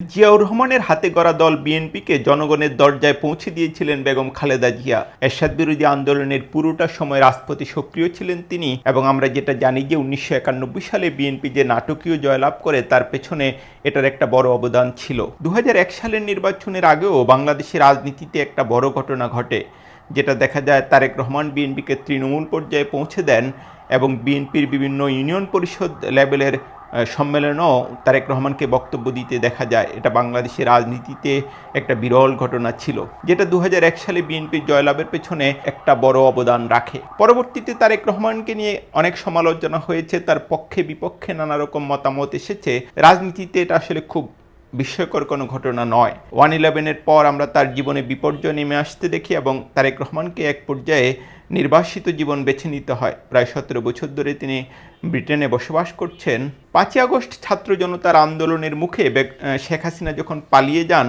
জিয়াউর রহমানের হাতে গড়া দল বিএনপিকে জনগণের দরজায় পৌঁছে দিয়েছিলেন বেগম খালেদা জিয়া। এরশাদ বিরোধী আন্দোলনের পুরোটা সময় রাজপথে সক্রিয় ছিলেন তিনি। এবং আমরা যেটা জানি যে 1991 সালে বিএনপি যে নাটকীয় জয়লাভ করে তার পেছনে এটার একটা বড় অবদান ছিল। 2001 সালের নির্বাচনের আগেও বাংলাদেশের রাজনীতিতে একটা বড় ঘটনা ঘটে, যেটা দেখা যায় তারেক রহমান বিএনপিকে তৃণমূল পর্যায়ে পৌঁছে দেন এবং বিএনপির বিভিন্ন ইউনিয়ন পরিষদ লেভেলের সম্মেলনেও তারেক রহমানকে বক্তব্য দিতে দেখা যায়। এটা বাংলাদেশের রাজনীতিতে একটা বিরল ঘটনা ছিল, যেটা 2001 সালে বিএনপির জয়লাভের পেছনে একটা বড় অবদান রাখে। পরবর্তীতে তারেক রহমানকে নিয়ে অনেক সমালোচনা হয়েছে, তার পক্ষে বিপক্ষে নানা রকম মতামত এসেছে। রাজনীতিতে এটা আসলে খুব বিস্ময়কর কোনো ঘটনা নয়। 1/11-এর পর আমরা তার জীবনে বিপর্যয় নেমে আসতে দেখি এবং তারেক রহমানকে এক পর্যায়ে নির্বাসিত জীবন বেছে নিতে হয়। প্রায় 17 বছর ধরে তিনি ব্রিটেনে বসবাস করছেন। 5ই আগস্ট ছাত্র জনতার আন্দোলনের মুখে শেখ হাসিনা যখন পালিয়ে যান,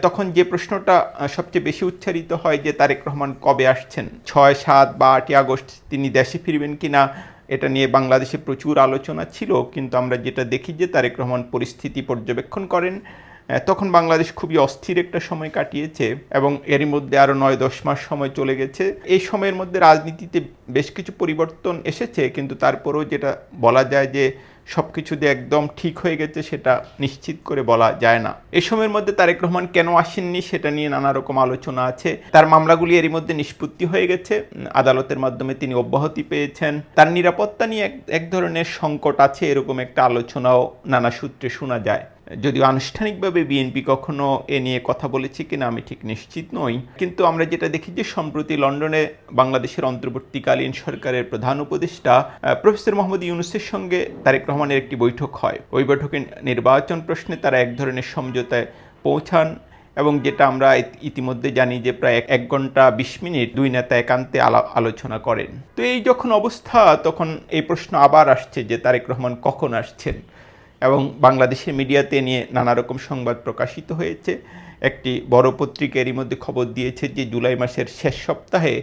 তখন যে প্রশ্নটা সবচেয়ে বেশি উচ্চারিত হয় যে তারেক রহমান কবে আসছেন। 6, 7 বা 8ই আগস্ট তিনি দেশে ফিরবেন কিনা, এটা নিয়ে বাংলাদেশে প্রচুর আলোচনা ছিল। কিন্তু আমরা যেটা দেখি যে তারেক রহমান পরিস্থিতি পর্যবেক্ষণ করেন। তখন বাংলাদেশ খুবই অস্থির একটা সময় কাটিয়েছে এবং এরই মধ্যে আরও 9-10 মাস সময় চলে গেছে। এই সময়ের মধ্যে রাজনীতিতে বেশ কিছু পরিবর্তন এসেছে, কিন্তু তারপরেও যেটা বলা যায় যে সব কিছু যে একদম ঠিক হয়ে গেছে সেটা নিশ্চিত করে বলা যায় না। এই সময়ের মধ্যে তারেক রহমান কেন আসেননি সেটা নিয়ে নানা রকম আলোচনা আছে। তার মামলাগুলি এরই মধ্যে নিষ্পত্তি হয়ে গেছে, আদালতের মাধ্যমে তিনি অব্যাহতি পেয়েছেন। তার নিরাপত্তা নিয়ে এক ধরনের সংকট আছে, এরকম একটা আলোচনাও নানা সূত্রে শোনা যায়। যদিও আনুষ্ঠানিকভাবে বিএনপি কখনো এ নিয়ে কথা বলেছে কিনা আমি ঠিক নিশ্চিত নই, কিন্তু আমরা যেটা দেখি যে সম্প্রতি লন্ডনে বাংলাদেশের অন্তর্বর্তীকালীন সরকারের প্রধান উপদেষ্টা প্রফেসর মোহাম্মদ ইউনূসের সঙ্গে তারেক রহমানের একটি বৈঠক হয়। ওই বৈঠকে নির্বাচন প্রশ্নে তারা এক ধরনের সমঝোতায় পৌঁছান এবং যেটা আমরা ইতিমধ্যে জানি যে প্রায় 1 ঘন্টা 20 মিনিট দুই নেতা একান্তে আলোচনা করেন। তো এই যখন অবস্থা, তখন এই প্রশ্ন আবার আসছে যে তারেক রহমান কখন আসছেন, এবং বাংলাদেশের মিডিয়াতে নিয়ে নানা রকম সংবাদ প্রকাশিত হয়েছে। একটি বড় পত্রিকা এরই মধ্যে খবর দিয়েছে যে জুলাই মাসের শেষ সপ্তাহে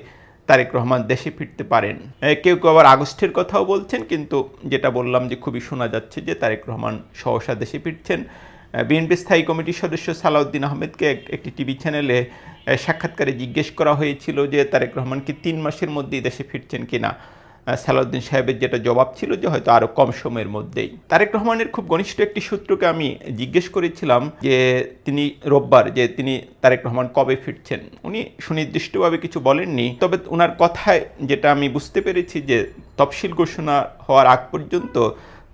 তারেক রহমান দেশে ফিরতে পারেন। কেউ কেউ আবার আগস্টের কথাও বলছেন, কিন্তু যেটা বললাম যে খুবই শোনা যাচ্ছে যে তারেক রহমান সহসা দেশে ফিরছেন। বিএনপি স্থায়ী কমিটির সদস্য সালাউদ্দিন আহমেদকে একটি টিভি চ্যানেলে সাক্ষাৎকারে জিজ্ঞেস করা হয়েছিল যে তারেক রহমান কি 3 মাসের মধ্যেই দেশে ফিরছেন কিনা। সালাউদ্দিন সাহেবের যেটা জবাব ছিল যে হয়তো আরও কম সময়ের মধ্যেই। তারেক রহমানের খুব ঘনিষ্ঠ একটি সূত্রকে আমি জিজ্ঞেস করেছিলাম যে তিনি রোববার যে তিনি তারেক রহমান কবে ফিরছেন। উনি সুনির্দিষ্টভাবে কিছু বলেননি, তবে ওনার কথায় যেটা আমি বুঝতে পেরেছি যে তফসিল ঘোষণা হওয়ার আগ পর্যন্ত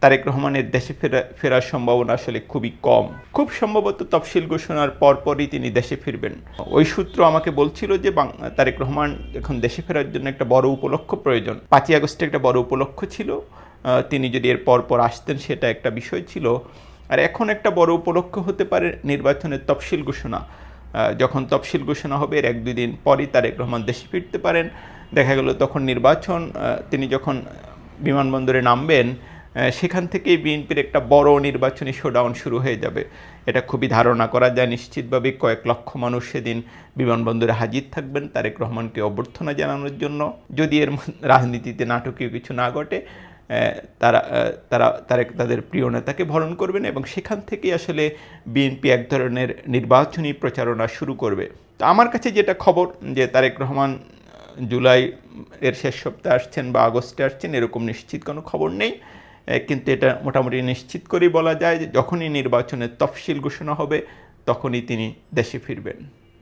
তারেক রহমানের দেশে ফেরার সম্ভাবনা আসলে খুবই কম। খুব সম্ভবত তফসিল ঘোষণার পরপরই তিনি দেশে ফিরবেন। ওই সূত্র আমাকে বলছিল যে তারেক রহমান এখন দেশে ফেরার জন্য একটা বড় উপলক্ষ প্রয়োজন। 5ই আগস্টে একটা বড় উপলক্ষ ছিল, তিনি যদি এর পরপর আসতেন সেটা একটা বিষয় ছিল। আর এখন একটা বড় উপলক্ষ হতে পারে নির্বাচনের তফসিল ঘোষণা। যখন তফসিল ঘোষণা হবে এর 1-2 দিন পরই তারেক রহমান দেশে ফিরতে পারেন। দেখা গেল তখন নির্বাচন, তিনি যখন বিমানবন্দরে নামবেন সেখান থেকেই বিএনপির একটা বড় নির্বাচনী শোডাউন শুরু হয়ে যাবে। এটা খুবই ধারণা করা যায়। নিশ্চিতভাবে কয়েক লক্ষ মানুষ সেদিন বিমানবন্দরে হাজির থাকবেন তারেক রহমানকে অভ্যর্থনা জানানোর জন্য। যদি এর রাজনীতিতে নাটকীয় কিছু না ঘটে, তাদের প্রিয় নেতাকে বরণ করবেন এবং সেখান থেকেই আসলে বিএনপি এক ধরনের নির্বাচনী প্রচারণা শুরু করবে। তো আমার কাছে যেটা খবর যে তারেক রহমান জুলাই এর শেষ সপ্তাহে আসছেন বা আগস্টে আসছেন এরকম নিশ্চিত কোনো খবর নেই, কিন্তু এটা মোটামুটি নিশ্চিত করেই বলা যায় যে যখনই নির্বাচনের তফসিল ঘোষণা হবে তখনই তিনি দেশে ফিরবেন।